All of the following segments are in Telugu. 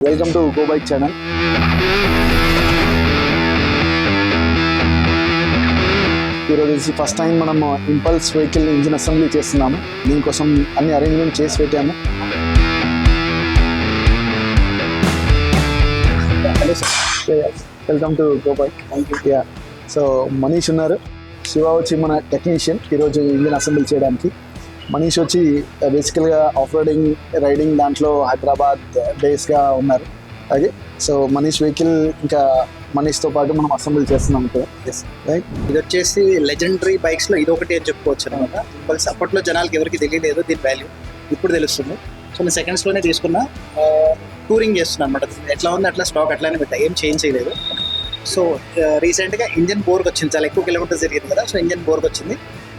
Welcome to go bike channel. ఈరోజు ఫస్ట్ టైం మనము ఇంపల్స్ వెహికల్ ఇంజిన్ అసెంబ్లీ చేస్తున్నాము. దీనికోసం అన్ని అరేంజ్మెంట్ చేసి పెట్టాము. Welcome to go bike. Yeah, so Manish ఉన్నారు, శివ వచ్చి మన టెక్నీషియన్ ఈరోజు ఇంజిన్ అసెంబ్లీ చేయడానికి. మనీష్ వచ్చి బేసికల్గా ఆఫ్ రోడింగ్ రైడింగ్ దాంట్లో హైదరాబాద్ బేస్గా ఉన్నారు. అలాగే సో మనీష్ వెహికల్ ఇంకా మనీష్తో పాటు మనం అసెంబ్లీ చేస్తున్నాం. రైట్, ఇది వచ్చేసి లెజెండరీ బైక్స్లో ఇది ఒకటి అని చెప్పుకోవచ్చు అనమాట. ఇంపల్స్ అప్పట్లో జనాలకి ఎవరికి తెలియలేదు దీని వాల్యూ, ఇప్పుడు తెలుస్తుంది. సో నేను సెకండ్స్లోనే తీసుకున్నా, టూరింగ్ చేస్తున్నాను అనమాట. ఎట్లా ఉంది అట్లా స్టాక్ అట్లానే పెట్టా, ఏం చేంజ్ చేయలేదు. సో రీసెంట్గా ఇంజన్ బోర్కి వచ్చింది, చాలా ఎక్కువ కిలోమీటర్స్ జరిగింది కదా, సో ఇంజన్ బోర్కి వచ్చింది.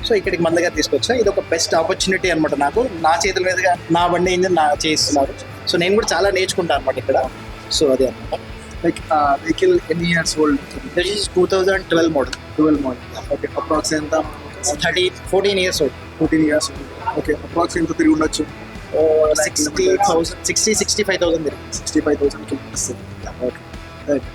సో ఇక్కడికి మన దగ్గర తీసుకొచ్చా. ఇది ఒక బెస్ట్ ఆపర్చునిటీ అనమాట నాకు. నా చేతుల మీదుగా నా బండి ఇంజన్ నా చేస్తున్నారు. సో నేను కూడా చాలా నేర్చుకుంటాను అనమాట ఇక్కడ. సో అదే అనమాట. లైక్ వెహికల్ ఎన్ని years old? 2012 model. 12 model. Okay, approx ఎంత? 14 years old. 14 years. Okay, approx ఎంత తిరిగి ఉండొచ్చు? 65,000 తిరిగి. 65,000 కిలోమీటర్స్. Okay, right.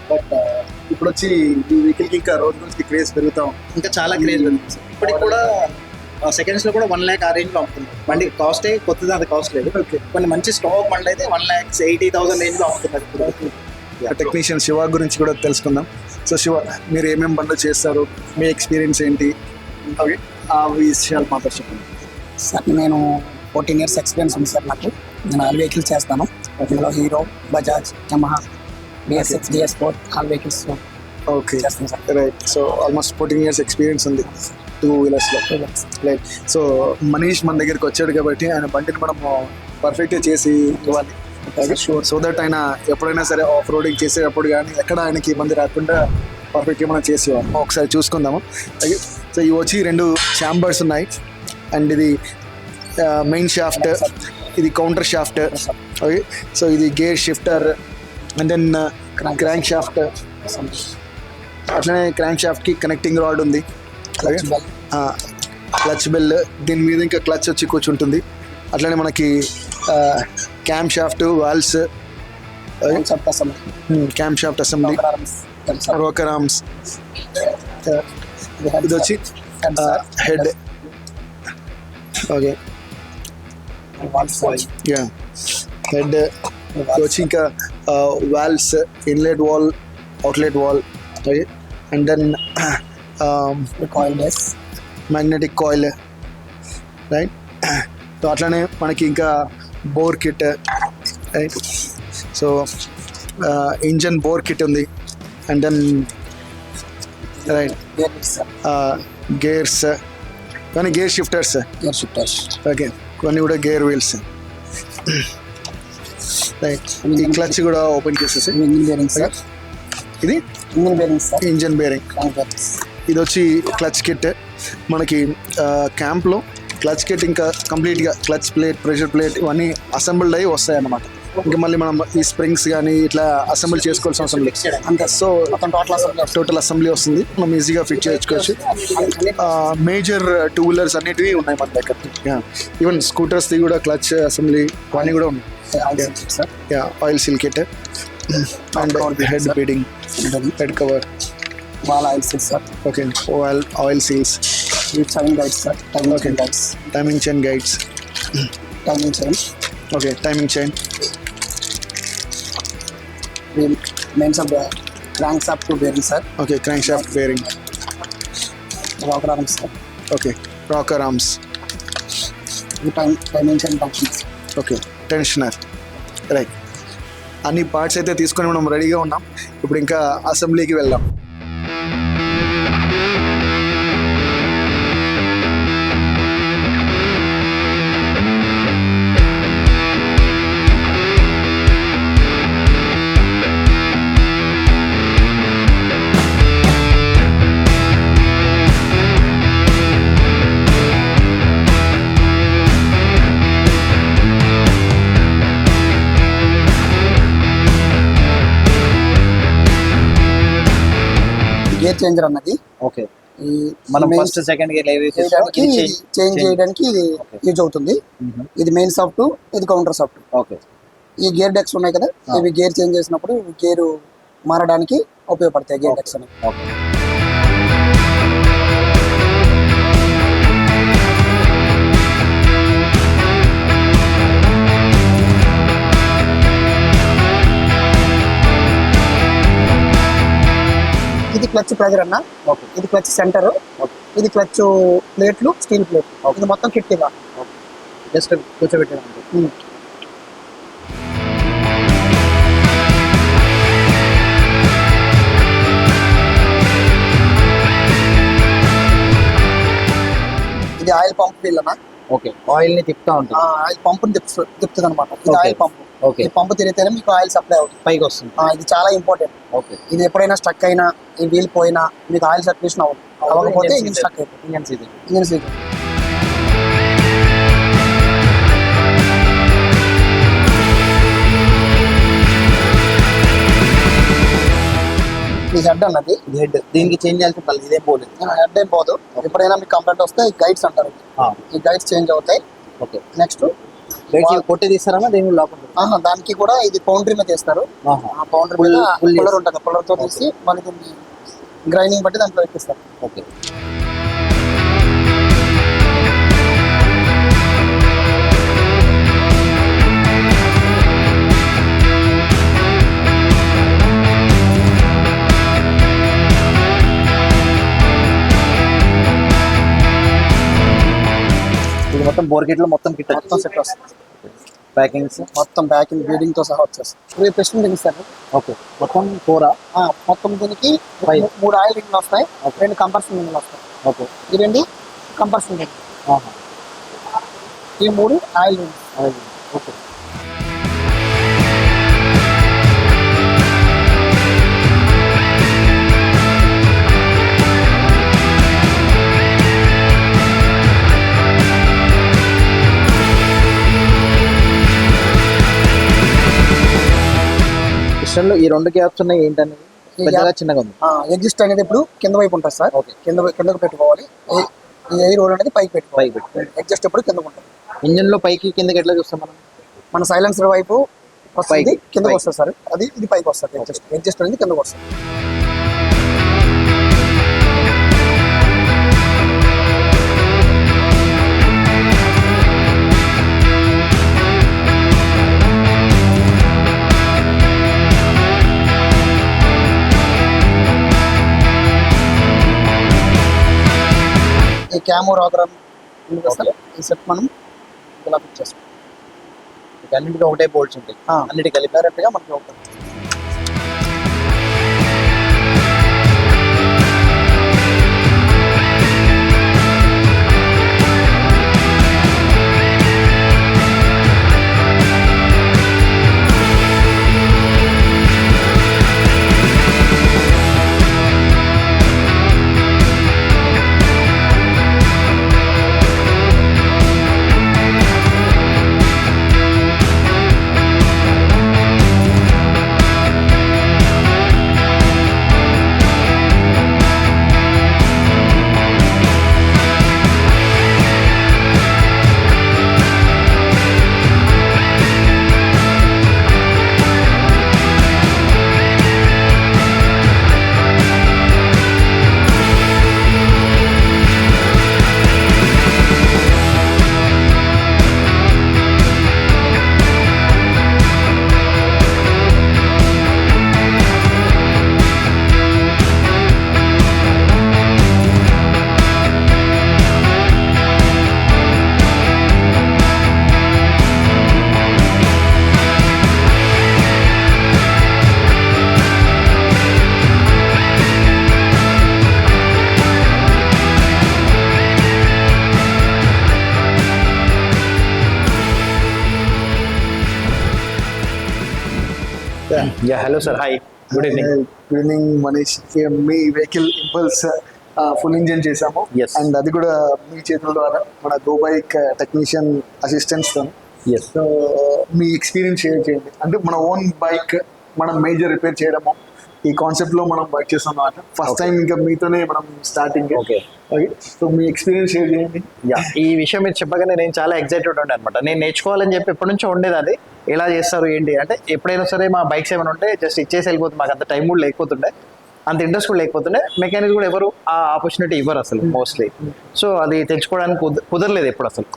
బట్ ఇప్పుడు వచ్చి ఈ వెహికల్కి ఇంకా రోజు రోజుకి క్రేజ్ పెరుగుతాం, ఇంకా చాలా క్రేజ్ పెరుగుతుంది. ఇప్పటికి కూడా సెకండ్స్లో కూడా 1 lakh ఆ రేంజ్లో అమ్ముతుంది బండి. కాస్టే కొత్తది, అది కాస్ట్ లేదు. ఓకే, కొన్ని మంచి స్టాక్ బండ్లు అయితే 1,80,000 రేంజ్లో అమ్ముతున్నారు ఇప్పుడు. టెక్నీషియన్ శివ గురించి కూడా తెలుసుకుందాం. సో శివ, మీరు ఏమేమి బండ్లు చేస్తారు, మీ ఎక్స్పీరియన్స్ ఏంటి, ఓకే ఆ విషయాలు మాతో చెప్పండి. సార్ నేను 14 years ఎక్స్పీరియన్స్ ఉంది సార్ నాకు. నేను ఆల్ వెహికల్స్ చేస్తాను. ఇందులో Hero, Bajaj, Yamaha, BS6, DS4 all vehicles okay, చేస్తాను sir. Right. So almost 14 years experience ఉంది 2 wheelersలో. రైట్. సో మనీష్ మన దగ్గరికి వచ్చాడు కాబట్టి ఆయన బండిని మనము పర్ఫెక్ట్గా చేసి ఇవ్వాలి. షూర్, సో దట్ ఆయన ఎప్పుడైనా సరే ఆఫ్ రోడింగ్ చేసేటప్పుడు కానీ ఎక్కడ ఆయనకి ఇబ్బంది రాకుండా పర్ఫెక్ట్గా మనం చేసి ఇవ్వాలి. ఒకసారి చూసుకుందాము. అలాగే సో ఇవి వచ్చి 2 ఛాంబర్స్ ఉన్నాయి. అండ్ ఇది మెయిన్ షాఫ్ట్, ఇది కౌంటర్ షాఫ్ట్. ఓకే, సో ఇది gear shifter and then crank shaft. అట్లనే క్రాంక్ షాఫ్ట్కి కనెక్టింగ్ రాడ్ ఉంది. అలాగే క్లచ్ బెల్, దీని మీద ఇంకా క్లచ్ వచ్చి కూర్చుంటుంది. అట్లనే మనకి cam shaft, valves, cam shaft assembly, rocker arms. ఇది వచ్చి హెడ్. ఓకే, యా, హెడ్ వచ్చి ఇంకా valves, inlet valve, outlet valve. Okay, and then coil base, magnetic coil. Right. So అట్లనే మనకి ఇంకా bore kit. Right. So engine bore kit ఉంది. అండ్ దెన్ రైట్ గేర్స్, కానీ గేర్ షిఫ్టర్స్. ఓకే, కొన్ని కూడా గేర్ వీల్స్. రైట్. ఈ క్లచ్ కూడా ఓపెన్ చేసేసి ఇంజిన్ బేరింగ్ సార్. ఇది engine bearing sir. Engine bearing. ఇది వచ్చి క్లచ్ కిట్. మనకి క్యాంప్లో క్లచ్ కిట్ ఇంకా కంప్లీట్గా క్లచ్ ప్లేట్, ప్రెషర్ ప్లేట్ ఇవన్నీ అసెంబుల్డ్ అయ్యి వస్తాయి అన్నమాట. ఇంకా మళ్ళీ మనం ఈ స్ప్రింగ్స్ కానీ ఇట్లా అసెంబుల్ చేసుకోవాల్సిన అవసరం లేదు. అంతే. సో టోటల్ అసెంబ్లీ వస్తుంది, మనం ఈజీగా ఫిట్ చేసుకోవచ్చు. మేజర్ 2 wheelers అన్నిటివి ఉన్నాయి మన దగ్గర. ఈవెన్ స్కూటర్స్ది కూడా క్లచ్ అసెంబ్లీ ఇవన్నీ కూడా ఉన్నాయి. Oil seal kit and head beading, head cover, valve oil seals sir. Okay, oil seals, timing guides sir. Timing guides, timing chain guides, timing chain. Okay, timing chain. Mains of crank shaft bearing sir. Okay, crank shaft bearing, rocker arms sir. Okay, rocker arms, timing chain functions. Okay, tensioner. Right. అన్ని పార్ట్స్ అయితే తీసుకొని మనం రెడీగా ఉన్నాం. ఇప్పుడు ఇంకా అసెంబ్లీకి వెళ్దాం. గేర్ చేంజర్ అన్నది. ఓకే, మనం ఫస్ట్ సెకండ్ గేర్ చేంజ్ చేయడానికి ఇది యూజ్ అవుతుంది. ఇది మెయిన్ సాఫ్ట్, ఇది కౌంటర్ సాఫ్ట్. ఓకే, ఈ గేర్ డెక్స్ ఉన్నాయి కదా, ఇవి గేర్ చేంజ్ చేసినప్పుడు గేర్ మారడానికి ఉపయోగపడతాయి గేర్ డెక్స్ అనేవి. ఓకే. ఇది క్లచ్ ప్రెజర్ అన్న, ఓకే. ఇది క్లచ్ సెంటర్, ఓకే. ఇది క్లచ్ ప్లేట్లు, స్టీల్ ప్లేట్, ఇది మొత్తం కిట్ ఇలా. జస్ట్ కూర్చోబెట్టాను. ఇది ఆయిల్ పంప్ వీల్ అన్న, ఓకే. ఆయిల్ ని తిప్పుతా ఉంటాం. ఆయిల్ పంపుని తిప్పుతుంది అనమాట. ఇది Okay. Oil pump. ఓకే. ఈ పంపు తిరిగితేనే మీకు ఆయిల్ సప్లై అవుతుంది. పైకి వస్తుంది. ఇది చాలా ఇంపార్టెంట్. ఓకే. ఇది ఎప్పుడైనా స్టక్ అయినా, ఈ వీల్ పోయినా మీకు ఆయిల్ సర్క్యులేషన్ అవ్వకపోతే ఇంజిన్ స్టక్ అయిపోతుంది. Engine season. Engine season. ఈ హెడ్ అన్నది, ఇది హెడ్. దీనికి చేంజ్ చేయాల్సిన పని ఇదేం పోలేదు. హెడ్ ఏం పోదు. ఎప్పుడైనా మీకు కంప్లైంట్ వస్తే ఈ గైడ్స్ అంటారు, ఈ గైడ్స్ చేంజ్ అవుతాయి. ఓకే. నెక్స్ట్ కొట్టి తీస్తారా దేని లోపల? దానికి కూడా ఇది పౌండరీ మీద చేస్తారు. ఆ పౌండరీ మీద పుల్లర్ ఉంటుంది, పుల్లర్ తో తీసి మళ్ళీ దీన్ని గ్రైండింగ్ బట్టి దాంట్లో ఎక్కిస్తారు. ఓకే. ఇది మొత్తం బోర్కెట్ లో మొత్తం కిట్ మొత్తం సెట్ వస్తుంది. ప్యాకింగ్స్ మొత్తం బ్యాకింగ్ బీడింగ్ తో సహా వచ్చేస్తుంది. Piston rings sir. ఓకే. మొత్తం 4 మొత్తం దీనికి 3 ఆయిల్ రింగ్లు వస్తాయి, 2 కంపల్సరీ రింగ్లు వస్తాయి. ఓకే. ఈ 2 కంపల్సరీ రింగ్, ఈ 3 ఆయిల్ రింగ్స్. ఓకే. లో ఈ 2 గ్యాప్స్ ఉన్నాయి ఏంటనేది పెద్దగా చిన్నగా ఉంది. ఎగ్జిస్ట్ అనేది ఇప్పుడు కింద వైపు ఉంటుంది సార్. ఓకే. కిందకు పెట్టుకోవాలి. ఈ ఎయిర్ రోల్ అనేది పైకి పెట్టుకోవాలి. పైకి పెట్టుకోవాలి. ఎగ్జిస్ట్ ఎప్పుడు కిందకు ఉంటుంది. ఇంజన్ లో పైకి కిందకి ఎట్లా చూస్తాం మనం? మన సైలెన్సర్ వైపు వస్తుంది, కిందకు పైకి. వస్తుంది సార్. ఇది పైకి వస్తుంది. ఎగ్జిస్ట్ అనేది కిందకు వస్తుంది. ఈ క్యామో రాగరం ఈ సెట్ మనం ఇలా ఫిట్ చేసుకోవాలి. అన్నిటికీ ఒకటే బోల్ట్స్ ఉంటాయి, అన్నిటి కలిపి డైరెక్ట్ గా మనకి అవుతుంది. Yeah, hello sir. Hi. Good evening. Good evening Manish. మీ వెహికల్ ఇంపల్స్ ఫుల్ ఇంజిన్ చేసాము. Yes. అండ్ అది కూడా మీ చేతుల ద్వారా మన గో బైక్ టెక్నీషియన్ అసిస్టెంట్స్ తో. Yes. సో మీ ఎక్స్పీరియన్స్ షేర్ చేయండి. అంటే మన ఓన్ బైక్ మనం మేజర్ రిపేర్ చేయడము ఈ కాన్సెప్ట్ లో మనం వర్క్ చేస్తాం అన్నమాట. ఫస్ట్ టైం ఇంకా మీతోనే మనం స్టార్టింగ్. ఓకే. సో మీ ఎక్స్పీరియన్స్ షేర్ చేయండి. ఈ విషయం మీరు చెప్పగానే నేను చాలా ఎక్సైటెడ్ ఉండే అనమాట. నేను నేర్చుకోవాలని చెప్పి ఎప్పటి నుంచో ఉండేది అది. ఎలా చేస్తారు ఏంటి అంటే ఎప్పుడైనా సరే మా బైక్స్ ఏమైనా ఉంటే జస్ట్ ఇచ్చేసి వెళ్ళిపోతుంది. మాకు అంత టైం కూడా లేకపోతుండే, అంత ఇంట్రెస్ట్ కూడా లేకపోతుండే. మెకానిక్ కూడా ఎవరు ఆ ఆపర్చునిటీ ఇవ్వరు అసలు మోస్ట్లీ. సో అది తెచ్చుకోవడానికి కుదరలేదు ఎప్పుడు అసలు.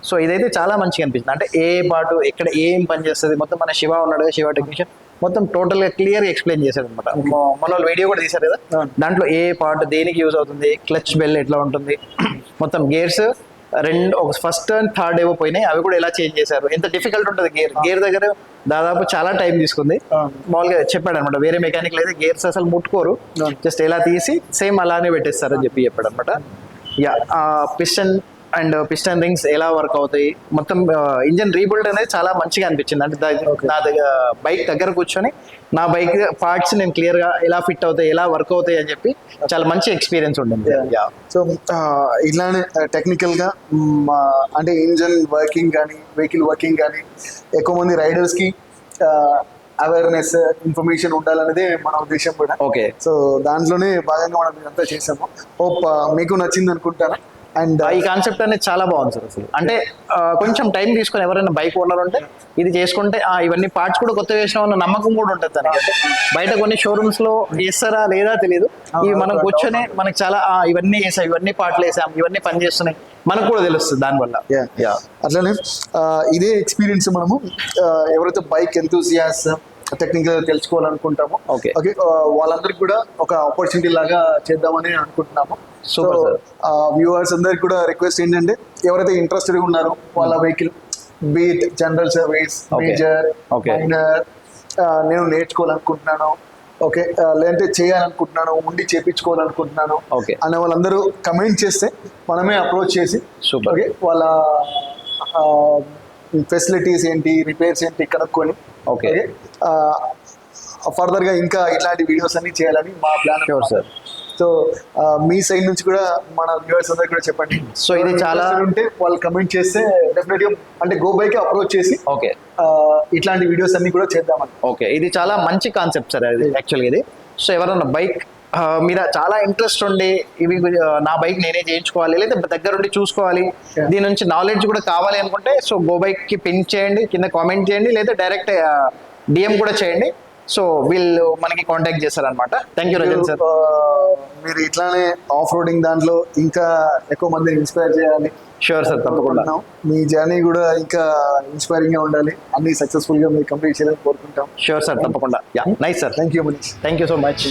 సో ఇదైతే చాలా మంచిగా అనిపించింది. అంటే ఏ పాటు ఎక్కడ ఏం పని చేస్తుంది మొత్తం మన శివ ఉన్నాడు కదా, శివ టెక్నీషియన్ మొత్తం టోటల్ గా క్లియర్ ఎక్స్ప్లెయిన్ చేశాడు అనమాట. మన వాళ్ళు వీడియో కూడా తీశారు కదా, దాంట్లో ఏ పార్ట్ దేనికి యూజ్ అవుతుంది, క్లచ్ బెల్ ఎట్లా ఉంటుంది, మొత్తం గేర్స్ ఒక ఫస్ట్ అండ్ థర్డ్ ఏవో పోయినాయి, అవి కూడా ఎలా చేంజ్ చేశారు, ఎంత డిఫికల్ట్ ఉంటుంది గేర్ దగ్గర దాదాపు చాలా టైం తీసుకుంది. మామూలుగా చెప్పాడు అనమాట, వేరే మెకానిక్ అయితే గేర్స్ అసలు ముట్టుకోరు, జస్ట్ ఎలా తీసి సేమ్ అలానే పెట్టేస్తారు అని చెప్పాడు అనమాట. యా, పిస్టన్ రింగ్స్ ఎలా వర్క్ అవుతాయి, మొత్తం ఇంజన్ రీబిల్డ్ అనేది చాలా మంచిగా అనిపించింది. అంటే నా దగ్గర బైక్ దగ్గర కూర్చొని నా బైక్ పార్ట్స్ నేను క్లియర్ గా ఎలా ఫిట్ అవుతాయి, ఎలా వర్క్ అవుతాయి అని చెప్పి చాలా మంచి ఎక్స్పీరియన్స్ ఉంటుంది. సో ఇట్లానే టెక్నికల్ గా అంటే ఇంజన్ వర్కింగ్ కానీ వెహికల్ వర్కింగ్ కానీ ఎక్కువ మంది రైడర్స్ కి అవేర్నెస్ ఇన్ఫర్మేషన్ ఉండాలనేదే మన ఉద్దేశం కూడా. ఓకే. సో దాంట్లోనే భాగంగా మనం ఇదంతా చేసాము. హోప్ మీకు నచ్చింది అనుకుంటాను. అండ్ ఈ కాన్సెప్ట్ అనేది చాలా బాగుంది సార్ అసలు. అంటే కొంచెం టైం తీసుకొని ఎవరైనా బైక్ ఓనర్ ఉంటే ఇది చేసుకుంటే ఇవన్నీ పార్ట్స్ కూడా కొత్త వేసిన ఉన్న నమ్మకం కూడా ఉంటుంది దానికి. అంటే బయట కొన్ని షోరూమ్స్ లో వేస్తారా లేదా తెలియదు, ఇవి మనం కూర్చొని మనకి చాలా ఇవన్నీ వేసాం, ఇవన్నీ పార్ట్లు వేసాం, ఇవన్నీ పని చేస్తున్నాయి మనకు కూడా తెలుస్తుంది దానివల్ల. అట్లనే ఇదే ఎక్స్పీరియన్స్ మనము ఎవరైతే బైక్ ఎంతూసియాస్ టెక్నికల్ తెలుసుకోవాలనుకుంటామో ఓకే వాళ్ళందరికీ కూడా ఒక ఆపర్చునిటీ లాగా చేద్దామని అనుకుంటున్నాము. సో వ్యూవర్స్ అందరికి కూడా రిక్వెస్ట్ ఏంటంటే ఎవరైతే ఇంట్రెస్టెడ్ ఉన్నారో వాళ్ళ వెహికల్ బీట్ జనరల్ సర్వీస్, మేజర్, మైనర్, నేను నేర్చుకోవాలనుకుంటున్నాను, ఓకే, లేదంటే చేయాలనుకుంటున్నాను, ఉండి చేయించుకోవాలనుకుంటున్నాను అనే వాళ్ళందరూ కమెంట్ చేస్తే మనమే అప్రోచ్ చేసి ఓకే వాళ్ళ ఫెసిలిటీస్ ఏంటి, రిపేర్స్ ఏంటి కనుక్కొని ఓకే ఫర్దర్ గా ఇంకా ఇట్లాంటి వీడియోస్ అన్ని చేయాలని మా ప్లాన్. సార్, సో మీ సైడ్ నుంచి కూడా మన వ్యూవర్స్ అందరికి కూడా చెప్పండి. సో ఇది చాలా ఉంటే వాళ్ళు కమెంట్ చేస్తే డెఫినెట్ గా అంటే గో బైక్ అప్రోచ్ చేసి ఓకే ఇట్లాంటి వీడియోస్ అన్ని కూడా చేద్దామని. ఓకే, ఇది చాలా మంచి కాన్సెప్ట్ సార్ అది యాక్చువల్గా ఇది. సో ఎవరన్నా బైక్ మీద చాలా ఇంట్రెస్ట్ ఉండి ఇవి నా బైక్ నేనే చేయించుకోవాలి, లేదా దగ్గరుండి చూసుకోవాలి, దీని నుంచి నాలెడ్జ్ కూడా కావాలి అనుకుంటే సో గో బైక్ కి పిన్ చేయండి, కింద కామెంట్ చేయండి, లేదా డైరెక్ట్ డిఎం కూడా చేయండి. సో వీళ్ళు మనకి కాంటాక్ట్ చేస్తారనమాట. Thank you రజన్ sir. మీరు ఇట్లానే ఆఫ్ రోడింగ్ దాంట్లో ఇంకా ఎక్కువ మందిని ఇన్స్పైర్ చేయాలి. షూర్ సార్, తప్పకుండా. మీ జర్నీ కూడా ఇంకా ఇన్స్పైరింగ్ గా ఉండాలి, అన్ని సక్సెస్ఫుల్ గా మీరు కంప్లీట్ చేయాలని కోరుకుంటాం. షూర్ సార్, తప్పకుండా. Yeah, nice sir. Thank you Manish. Thank you so much.